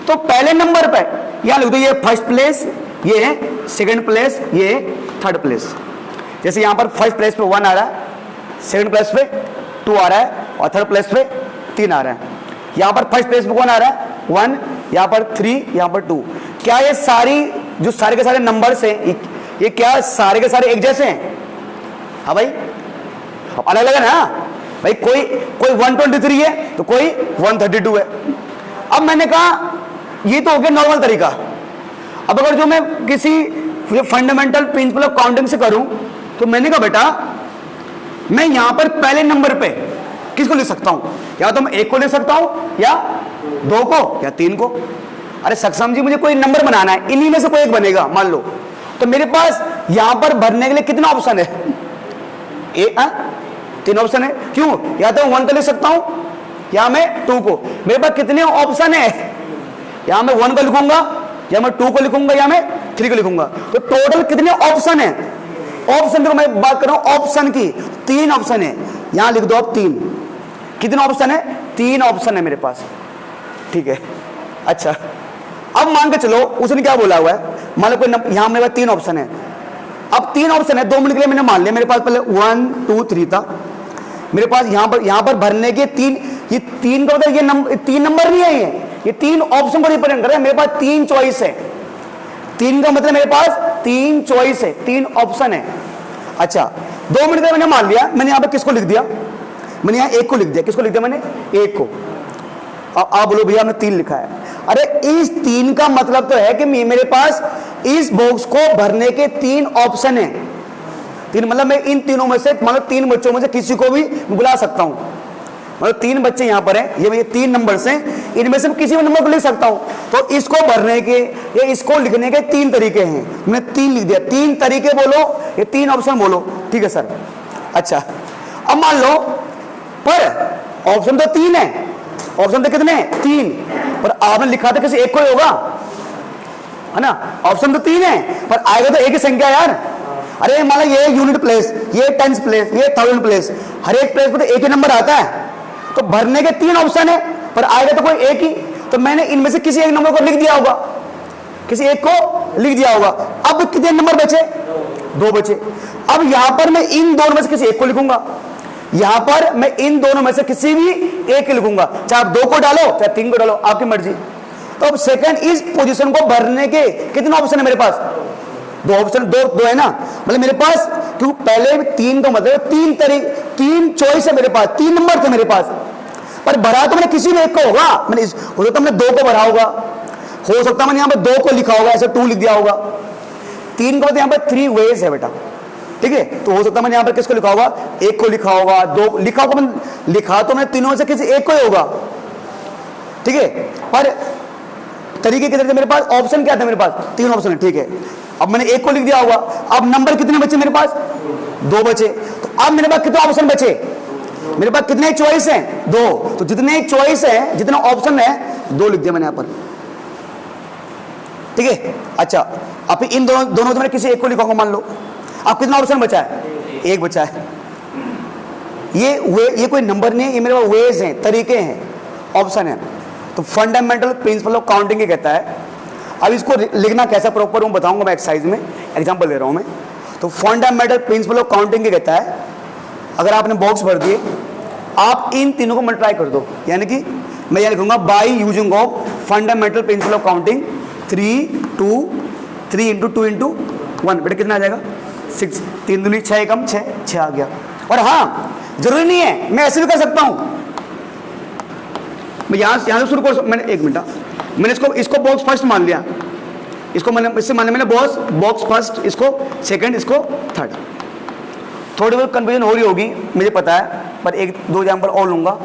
तो पहले नंबर पे यहां लिख दो ये फर्स्ट प्लेस, ये है सेकंड प्लेस, ये थर्ड प्लेस। जैसे यहां पर फर्स्ट प्लेस पे 1 आ रहा है, सेकंड प्लेस पे 2 आ रहा है, और थर्ड प्लेस पे 3 आ रहा है। यहां पर फर्स्ट प्लेस पे कौन आ रहा है 1, यहां पर 3, यहां पर 2। क्या ये सारे के सारे नंबर्स हैं, ये क्या सारे के सारे एक जैसे हैं? हाँ भाई, अलग अलग है ना भाई, कोई 123 है तो कोई 132 है। अब मैंने कहा ये तो हो गया नॉर्मल तरीका। अब अगर जो मैं किसी फंडामेंटल प्रिंसिपल ऑफ काउंटिंग से करूं, तो मैंने कहा बेटा मैं यहां पर पहले नंबर पे किसको लिख सकता हूं? या तो मैं 1 को लिख सकता हूं, या 2 को, या 3 को। अरे सक्षम जी, मुझे कोई नंबर बनाना है, इन्हीं में से कोई एक बनेगा मान लो। तो मेरे पास यहां पर भरने के लिए कितना ऑप्शन है? 3 ऑप्शन है। क्यों? या तो 1 को लिख सकता हूं, या मैं 2 को। मेरे पास कितने ऑप्शन है? या मैं 1 को लिखूंगा, या मैं 2 को लिखूंगा, या मैं 3 को लिखूंगा। तो टोटल कितने ऑप्शन है? ऑप्शन की मैं बात कर रहा हूं, ऑप्शन की 3 ऑप्शन है। यहां लिख दो आप 3। कितने ऑप्शन है? 3 ऑप्शन है मेरे पास, ठीक है। अच्छा, अब मान के चलो उसने क्या बोला हुआ है, मान लो कोई यहां मेरे पास 3 ऑप्शन है। अब 3 ऑप्शन है, 2 मिनट के लिए मैंने मान लिया मेरे पास पहले 1 2 3 था मेरे पास। यहां पर भरने के 3, ये 3 का मतलब ये 3 नंबर नहीं है, ये 3 ऑप्शन को रिप्रेजेंट कर रहे हैं। मेरे पास 3 चॉइस है। 3 का मतलब मेरे पास 3 चॉइस है, 3 ऑप्शन है। अच्छा, 2 मिनट का मैंने मान लिया, मैंने यहां पर किसको लिख दिया? मैंने यहां 1 को लिख दिया। किसको लिख दिया मैंने? 1 को। आप बोलो भैया मैं 3 लिखा है। अरे इस 3 का मतलब तो है कि मेरे पास इस बॉक्स को भरने के 3 ऑप्शन है। 3 मतलब मैं इन तीनों में से, मतलब 3 बच्चों में से किसी को भी बुला सकता हूं। मतलब 3 बच्चे यहां पर हैं, ये 3 नंबर हैं, इनमें से किसी भी नंबर को लिख सकता हूं। तो इसको भरने के या इसको लिखने के 3 तरीके हैं। मैंने 3 लिख दिया। 3 तरीके बोलो, ये 3 ऑप्शन बोलो, ठीक है सर। अच्छा, अब मान लो पर ऑप्शन तो 3 है। ऑप्शन तो कितने हैं? 3। पर आपने लिखा था किसी एक को ही होगा, है ना? ऑप्शन तो 3 है, पर आएगा तो एक ही संख्या यार। अरे मान लो ये यूनिट प्लेस, ये टेंस प्लेस, ये थाउजेंड प्लेस, हर एक प्लेस पर तो एक ही नंबर आता है। तो भरने के 3 ऑप्शन है, पर आएगा तो कोई एक ही। तो मैंने इनमें से किसी एक नंबर को लिख दिया होगा, किसी एक को लिख दिया होगा। अब कितने नंबर बचे? 2 बचे। अब यहां पर मैं इन दोनों में से किसी एक को लिखूंगा, यहां पर मैं इन दोनों में से किसी भी एक लिखूंगा। चाहे आप 2 को डालो, चाहे 3 को डालो, आपकी मर्जी। तो अब सेकंड, इस पोजीशन को भरने के कितने ऑप्शन है मेरे पास? 2 ऑप्शन, 2 है ना। मतलब मेरे पास, क्यों पहले 3 का मतलब 3 तरीके, 3 चॉइस है मेरे पास, 3 नंबर थे मेरे पास। पर भरा तो मैंने किसी भी एक को होगा। मैंने हो सकता मैंने 2 को भरा होगा, हो सकता मैंने यहां पर 2 को लिखा होगा, ऐसे 2 लिख दिया होगा। 3 का मतलब यहां पर 3 वेज है बेटा, ठीक है। तो हो सकता है मैंने यहां पर किसको लिखा होगा? 1 को लिखा होगा, 2 लिखा होगा। मैंने लिखा तो मैंने तीनों में से किसी एक को ही होगा, ठीक है। पर तरीके कितने थे मेरे पास? ऑप्शन क्या था मेरे पास? 3 ऑप्शन है, ठीक है। अब मैंने 1 को लिख दिया होगा। अब नंबर कितने बचे मेरे पास? 2 बचे। तो अब मेरे पास कितने ऑप्शन बचे? मेरे पास कितने चॉइस हैं? 2। तो जितने चॉइस है, जितना ऑप्शन है, 2 लिख दिया मैंने यहां पर, ठीक है। अच्छा, अब इन दोनों में किसी एक को लिखा होगा मान लो। अब कितना ऑप्शन बचा है? 1 बचा है। ये कोई नंबर नहीं है, ये मेरे पास वेज हैं, तरीके हैं, ऑप्शन है। तो फंडामेंटल प्रिंसिपल ऑफ काउंटिंग ये कहता है। अब इसको लिखना कैसा प्रॉपर मैं बताऊंगा, मैं एक्सरसाइज में एग्जांपल दे रहा हूं मैं। तो फंडामेंटल प्रिंसिपल ऑफ काउंटिंग ये कहता है, अगर आपने बॉक्स भर दिए, आप इन तीनों को मल्टीप्लाई कर दो। यानी कि मैं यह लिखूंगा by using of fundamental principle of counting 3 into 2 into 1, बेटा कितना आ जाएगा? 6। 3 दूनी 6 कम 6 आ गया। और हाँ, जरूरी नहीं है, मैं ऐसे भी कर सकता हूं। मैं यहां से शुरू कर, मैंने 1 मिनट, मैंने इसको बॉक्स फर्स्ट मान लिया, इसको मैंने इससे मान लिया मैंने बॉक्स फर्स्ट, इसको सेकंड, इसको थर्ड। थोड़ी बहुत कंफ्यूजन हो रही होगी मुझे पता है, पर 1-2 एग्जाम्पल और लूंगा,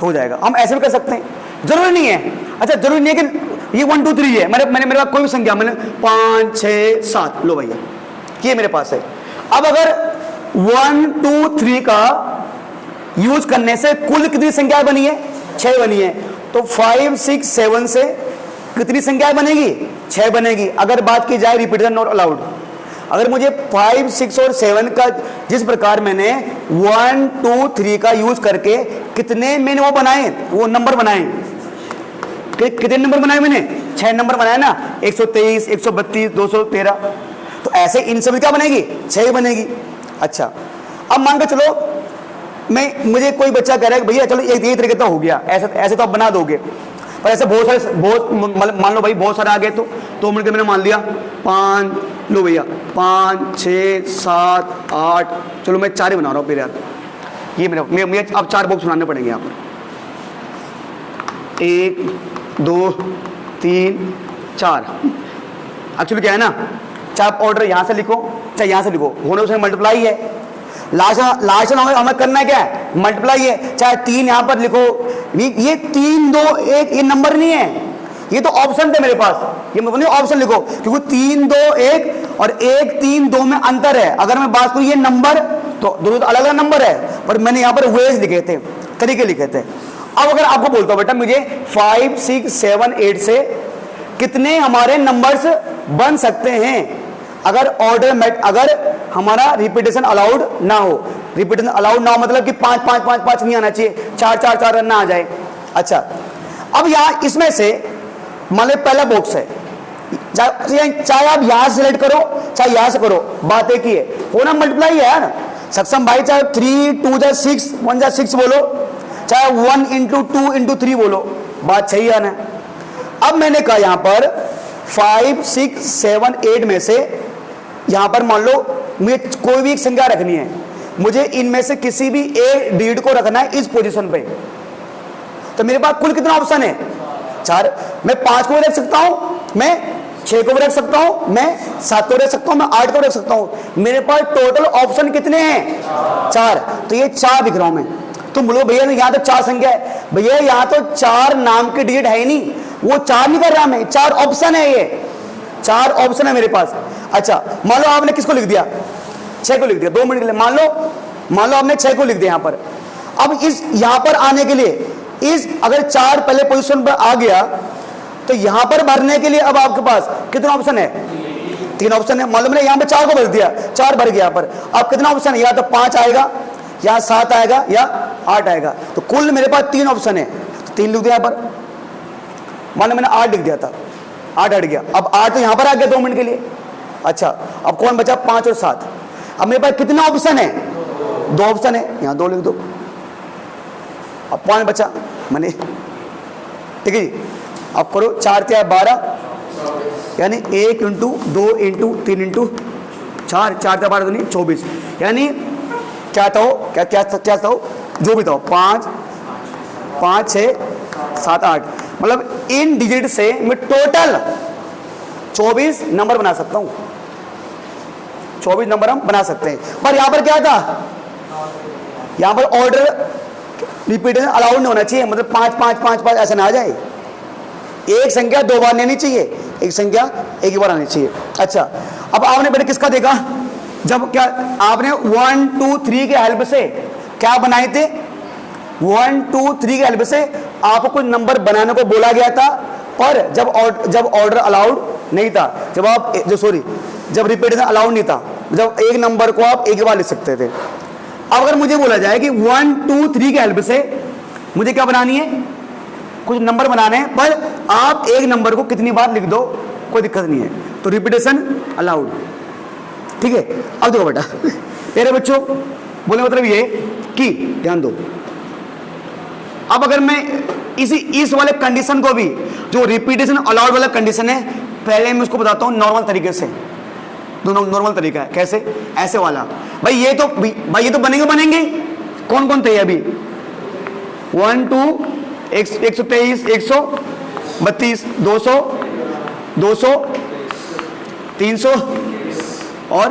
हो जाएगा। हम ऐसे भी कर सकते हैं, जरूरी नहीं है। अच्छा, जरूरी नहीं है कि ये 1 2 3 है। मेरे पास कोई भी संख्या, मैंने 5 6 7 लो भैया, ये मेरे पास है। अब अगर 1 2 3 का यूज करने से कुल कितनी संख्या बनी है? 6 बनी है। तो 5 6 7 से कितनी संख्या बनेगी? 6 बनेगी। अगर बात की जाए रिपीटेशन नॉट अलाउड, अगर मुझे 5 6 और 7 का, जिस प्रकार मैंने 1 2 3 का यूज करके कितने मैंने वो बनाए, वो नंबर बनाए, कितने नंबर बनाए मैंने? 6 नंबर बनाए ना, 123 132 213। तो ऐसे इन सब क्या बनेगी? 6 बनेगी। अच्छा, अब मान के चलो मुझे कोई बच्चा कह रहा है भैया चलो ये तरीके तो हो गया, ऐसे तो आप बना दोगे, पर ऐसे बहुत मान लो भाई बहुत सारे आ गए। तो मिनट के मैंने मान लिया 5, लो भैया 5 6 7 8, चलो मैं 4 ही बना रहा हूँ फिर यार। ये मेरे अब 4 बॉक्स बनाने पड़ेंगे यहाँ पर। 1 2 3 4। एक्चुअली क्या है ना, चाहे आप ऑर्डर यहाँ से लिखो चाहे यहाँ से लिखो, होने उसमें मल्टीप्लाई है। लास्ट हमें करना क्या है, मल्टीप्लाई है। चाहे 3 यहां पर लिखो, ये 3 2 1 ये नंबर नहीं है, ये तो ऑप्शन थे मेरे पास, ये मैं ऑप्शन लिखो, क्योंकि 3 2 1 और 1 3 2 में अंतर है। अगर मैं बात करूं ये नंबर तो दोनों तो अलग अलग नंबर है, पर मैंने यहां पर वेज लिखे थे, तरीके लिखे थे। अब अगर आपको बोलता हूं बेटा मुझे 5 6 7 8 से कितने हमारे नंबर्स बन सकते हैं, अगर ऑर्डर में अगर हमारा रिपीटेशन अलाउड ना हो। रिपीटेशन अलाउड ना हो मतलब कि 5 5 5 5 नहीं आना चाहिए, 4 4 4 ना आ जाए। अच्छा, अब यहां इसमें से मान लो पहला बॉक्स है, चाहे आप यहां से सिलेक्ट करो चाहे यहां से करो, बात एक ही है, होना मल्टीप्लाई है यार सक्षम भाई। चाहे 3 2 जा 6 1 जा 6 बोलो, चाहे 1 × 2 × 3 बोलो, बात सही है ना। अब मैंने कहा यहां पर 5 6 7 8 में से यहां पर मान लो मुझे कोई भी एक संख्या रखनी है, मुझे इनमें से किसी भी एक डिजिट को रखना है इस पोजीशन पे, तो मेरे पास कुल कितना ऑप्शन है, 4। मैं 5 को भी रख सकता हूं, मैं 6 को भी रख सकता हूं, मैं 7 को रख सकता हूं, मैं 8 को रख सकता हूं। मेरे पास टोटल ऑप्शन कितने हैं, 4। तो ये 4 दिख रहा हूं मैं। तुम बोलो भैया यहां तो 4 संख्या है, भैया यहां तो 4 नाम के डिजिट है ही नहीं, वो 4 नहीं कर रहा मैं, 4 ऑप्शन है, ये 4 ऑप्शन है मेरे पास। अच्छा, मान लो आपने किसको लिख दिया, 6 को लिख दिया, 2 मिनट के लिए मान लो आपने 6 को लिख दिया यहां पर। अब इस यहां पर आने के लिए इस अगर 4 पहले पोजीशन पर आ गया तो यहां पर भरने के लिए अब आपके पास कितना ऑप्शन है, 3 ऑप्शन है। मान लो मैंने यहां पर 4 को भर दिया, 4 भर गया, पर अब कितना ऑप्शन है, या तो 5 आएगा या 7 आएगा या 8 आएगा, तो कुल मेरे पास 3 ऑप्शन है, तो 3 लिख दिया यहां पर। मान लो मैंने 8 लिख दिया था, 8 हट गया, अब 8 तो यहां पर आ गया 2 मिनट के लिए। अच्छा, अब कौन बचा, 5 और 7। अब मेरे पास कितना ऑप्शन है, 2 ऑप्शन है, यहां 2 लिख दो। अब कौन बचा, मैंने, ठीक है जी। अब करो 4 × 12 यानी 1 × 2 × 3 × 4, 4 × 12 नहीं 24, यानी क्या था हो, क्या था हो, जो भी था 5 5 6 7 8, मतलब इन डिजिट से मैं टोटल 24 नंबर बना सकता हूं, 24 नंबर हम बना सकते हैं। पर यहां पर क्या था, यहां पर ऑर्डर रिपीटेशन अलाउड नहीं होना चाहिए, मतलब 5 5 5 5 ऐसा ना आ जाए, एक संख्या 2 बार नहीं आनी चाहिए, एक संख्या एक ही बार आनी चाहिए। अच्छा, अब आपने बेटे किसका देखा, जब क्या आपने 1 2 3 के हेल्प से क्या बनाए थे, 1 2 3 के हेल्प से आपको कुछ नंबर बनाने को बोला गया था, और जब ऑर्डर अलाउड नहीं था, जब रिपीटेशन अलाउड नहीं था, जब एक नंबर को आप एक ही बार लिख सकते थे। अब अगर मुझे बोला जाए कि 1 2 3 के हेल्प से मुझे क्या बनानी है, कुछ नंबर बनाने हैं, पर आप एक नंबर को कितनी बार लिख दो कोई दिक्कत नहीं है, तो रिपीटेशन अलाउड, ठीक है। अब देखो बेटा मेरे बच्चों, बोले मतलब ये कि ध्यान दो, अब अगर मैं इस वाले कंडीशन को भी, जो रिपीटेशन अलाउड वाला कंडीशन है, पहले मैं उसको बताता हूं नॉर्मल तरीके से। दोनों नॉर्मल तरीका है, कैसे, ऐसे वाला, भाई ये तो बनेंगे कौन कौन थे अभी, 1 2 123 132 200 200 300 और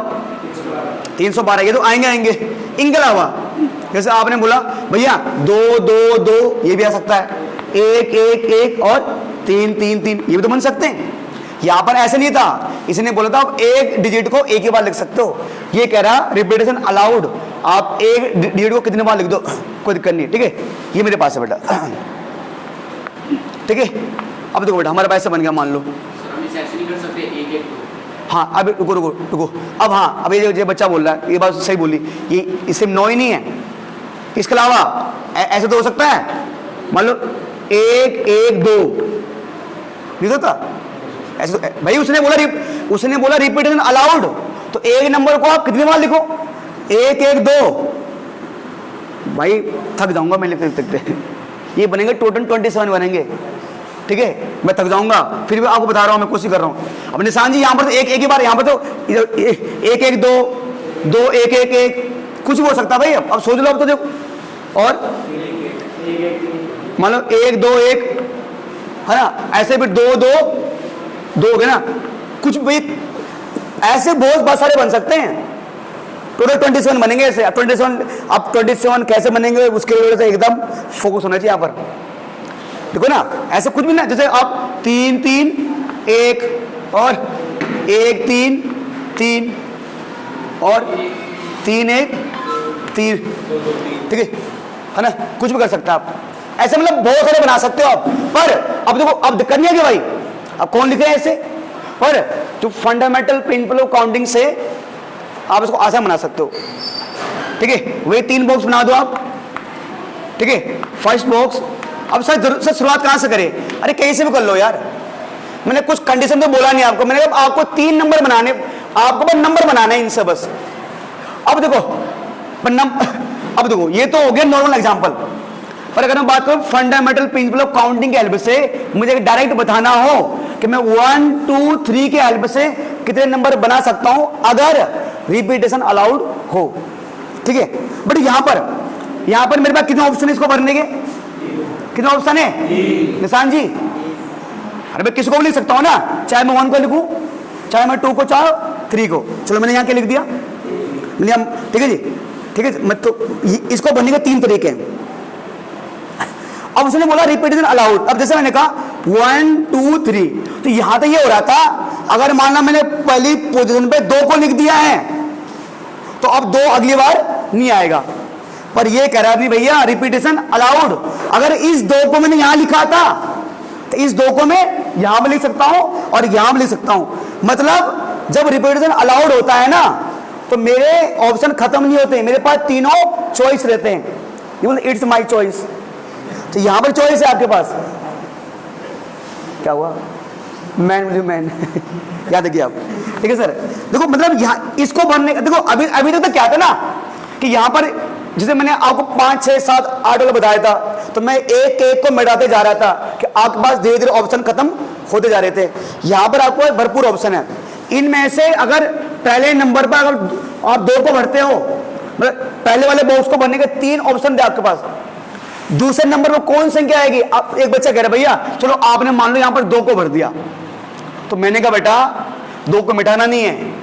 312, ये तो आएंगे। इनके अलावा जैसे आपने बोला भैया 2 2 2, ये भी आ सकता है, 1 1 1 और 3 3 3, ये भी तो बन सकते हैं। यहां पर ऐसे नहीं था, इसने बोला था आप एक डिजिट को एक ही बार लिख सकते हो, ये कह रहा रिपीटेशन अलाउड, आप एक डिजिट को कितने बार लिख दो कोई दिक्कत नहीं है, ठीक है। ये मेरे पास है बेटा, ठीक है। अब देखो बेटा हमारे पास से बन गया, मान लो हाँ, अब रुको, अब हाँ, अब ये बच्चा बोल रहा है, ये बात सही बोली, ये इससे 9 ही नहीं है, इसके अलावा ऐसे तो हो सकता है, मान लो 1 1 2 नहीं होता ऐसे, तो भाई उसने बोला रिपीटेशन अलाउड, तो एक नंबर को आप कितनी बार लिखो, 1 1 2, भाई थक जाऊंगा मैं लिखते, ये बनेंगे टोटल 27 बनेंगे, ठीक है। मैं थक जाऊंगा, फिर भी आपको बता रहा हूं, मैं कोशिश कर रहा हूं। अब निशान जी यहां पर तो एक ही बार, यहां पर तो 1 1 2 2 1 1 1 कुछ भी हो सकता है भाई। अब सोच लो, अब तो जो और मान लो 1 2 1 है ना, ऐसे भी 2 2 2 हो गए ना, कुछ भी ऐसे बहुत सारे बन सकते हैं, टोटल 27 बनेंगे ऐसे। अब 27 कैसे बनेंगे उसके लिए से एकदम फोकस होना चाहिए यहाँ पर। देखो ना, ऐसे कुछ भी ना, जैसे आप 3 3 1 और 1 3 3 और 3 1 3, ठीक है ना, कुछ भी कर सकते हैं आप ऐसे, मतलब बहुत सारे बना सकते हो आप। पर अब देखो, अब दिक्कत नहीं है कि भाई अब कौन लिख रहे हैं ऐसे, पर जो फंडामेंटल प्रिंसिपल ऑफ काउंटिंग से आप इसको आसान बना सकते हो, ठीक है। वही 3 बॉक्स बना दो आप, ठीक है। फर्स्ट बॉक्स, अब सर शुरुआत कहां से करें? अरे कहीं से भी कर लो यार, मैंने कुछ कंडीशन तो बोला नहीं आपको, मैंने कहा आपको 3 नंबर बनाने, आपको बस नंबर बनाना है इनसे बस। अब देखो अब देखो ये तो हो गया नॉर्मल एग्जांपल, पर अगर मैं बात करूं फंडामेंटल प्रिंसिपल ऑफ काउंटिंग के हेल्प से मुझे डायरेक्ट बताना हो कि मैं 1 2 3 के हेल्प से कितने नंबर बना सकता हूं अगर रिपीटेशन अलाउड हो, ठीक है। बट यहां पर मेरे पास कितने ऑप्शन है इसको भरने के? कितने ऑप्शन है निशान जी? अरे मैं किसको भी लिख सकता हूं ना, चाहे मैं 1 को लिखूं, चाहे मैं 2 को, चाहे 3 को। चलो मैंने यहां क्या लिख दिया, ठीक है जी, ठीक है। मैं तो इसको भरने के 3 तरीके हैं। अब उसने बोला रिपीटेशन अलाउड। अब जैसे मैंने कहा 1 2 3, तो यहां तो ये हो रहा था, अगर मानना मैंने पहली पोजीशन पे 2 को लिख दिया है तो अब 2 अगली बार नहीं आएगा। पर ये कह रहा है नहीं भैया रिपीटेशन अलाउड, अगर इस 2 को मैंने यहां लिखा था तो इस 2 को मैं यहां भी लिख सकता हूं और यहां भी लिख सकता हूं। मतलब जब रिपीटेशन अलाउड होता है ना तो मेरे ऑप्शन खत्म नहीं होते, मेरे पास तीनों चॉइस रहते हैं। इट्स माई चॉइस, तो यहां पर चॉइस है आपके पास। क्या हुआ? मैन याद रखिए आप, ठीक है सर। देखो मतलब यहाँ इसको भरने का, देखो अभी तक तो क्या था ना कि यहां पर जैसे मैंने आपको 5 6 7 8 वाला बताया था, तो मैं एक एक को मिटाते जा रहा था कि आपके पास धीरे धीरे ऑप्शन खत्म होते जा रहे थे। यहां पर आपको भरपूर ऑप्शन है। इनमें से अगर पहले नंबर पर अगर आप 2 को भरते हो, मतलब पहले वाले बॉक्स को भरने के 3 ऑप्शन थे आपके पास, दूसरे नंबर पर कौन संख्या आएगी? आप एक बच्चा कह रहा भैया चलो आपने मान लो यहां पर 2 को भर दिया, तो मैंने कहा बेटा 2 को मिटाना नहीं है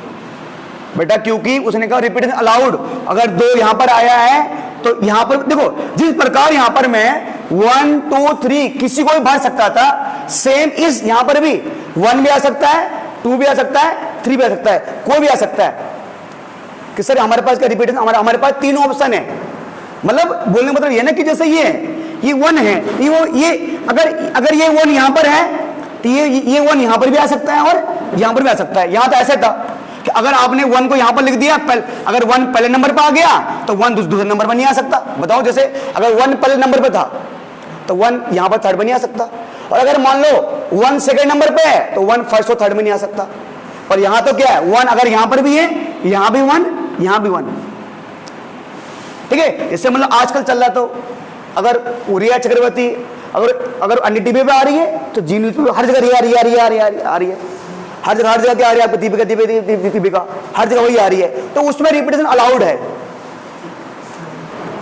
बेटा, क्योंकि उसने कहा रिपीटेशन अलाउड। अगर 2 यहां पर आया है तो यहां पर देखो, जिस प्रकार यहां पर मैं 1 2 3 किसी को भी भर सकता था, सेम इस यहां पर भी 1 भी आ सकता है, 2 भी आ सकता है, 3 भी आ सकता है, कोई भी आ सकता है कि सर हमारे पास क्या रिपीटेशन, हमारे पास 3 ऑप्शन है। मतलब बोलने का मतलब ये ना कि जैसे ये 1 है, ये अगर ये 1 यहां पर है तो ये 1 यहां पर भी आ सकता है और यहां पर भी आ सकता है। यहां तो ऐसे था कि अगर आपने 1 को यहां पर लिख दिया, अगर 1 पहले नंबर पर आ गया तो 1 दूसरे नंबर पर नहीं आ सकता। बताओ, जैसे अगर 1 पहले नंबर पर था तो 1 यहां पर थर्ड पर नहीं आ सकता, और अगर मान लो 1 सेकंड नंबर पे है तो 1 फर्स्ट और थर्ड में नहीं आ सकता। और यहां तो क्या है, 1 अगर यहां पर भी है, यहां भी 1, यहां भी 1, ठीक है। इससे मतलब आजकल चल रहा, तो अगर रिया चक्रवर्ती अगर अन्य टीवी पे आ रही है तो जी न्यूज पे हर जगह आ रही है, हर जगह क्या आ रही है, दीपिका हर जगह वही आ रही है, तो उसमें रिपीटेशन अलाउड है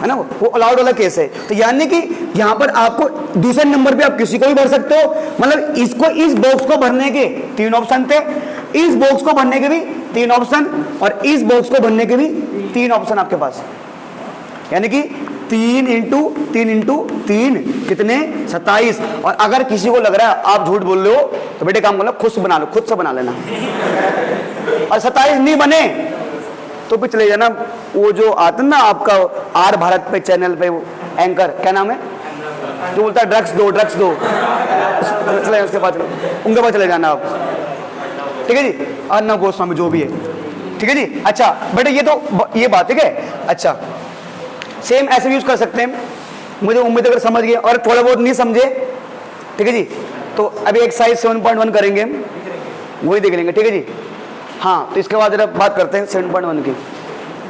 ना, वो अलाउड वाला केस है। तो यानी कि यहां पर आपको दूसरे नंबर पे आप किसी को भी भर सकते हो। मतलब इसको, इस बॉक्स को भरने के 3 ऑप्शन थे, इस बॉक्स को भरने के भी 3 ऑप्शन, और इस बॉक्स को भरने के भी 3 ऑप्शन आपके पास। यानी कि 3 इंटू 3 कितने 27। और अगर किसी को लग रहा है आप झूठ बोल रहे हो तो बेटे काम करो, खुद से बना लो, खुद से बना लेना। और 27 नहीं बने तो फिर चले जाना, वो जो आता है ना आपका आर भारत पे चैनल पे, वो एंकर क्या नाम है जो बोलता है ड्रग्स दो चले, उसके पास उनके पास चले जाना आप, ठीक है जी। अर्नब गोस्वामी जो भी है, ठीक है जी। अच्छा बेटे ये बात, ठीक है। अच्छा सेम ऐसे यूज कर सकते हैं, मुझे उम्मीद अगर समझ गए, और थोड़ा बहुत नहीं समझे, ठीक है जी, तो अभी एक्सरसाइज 7.1 करेंगे, वही देख लेंगे, ठीक है जी। हाँ, तो इसके बाद जरा बात करते हैं 7.1 की।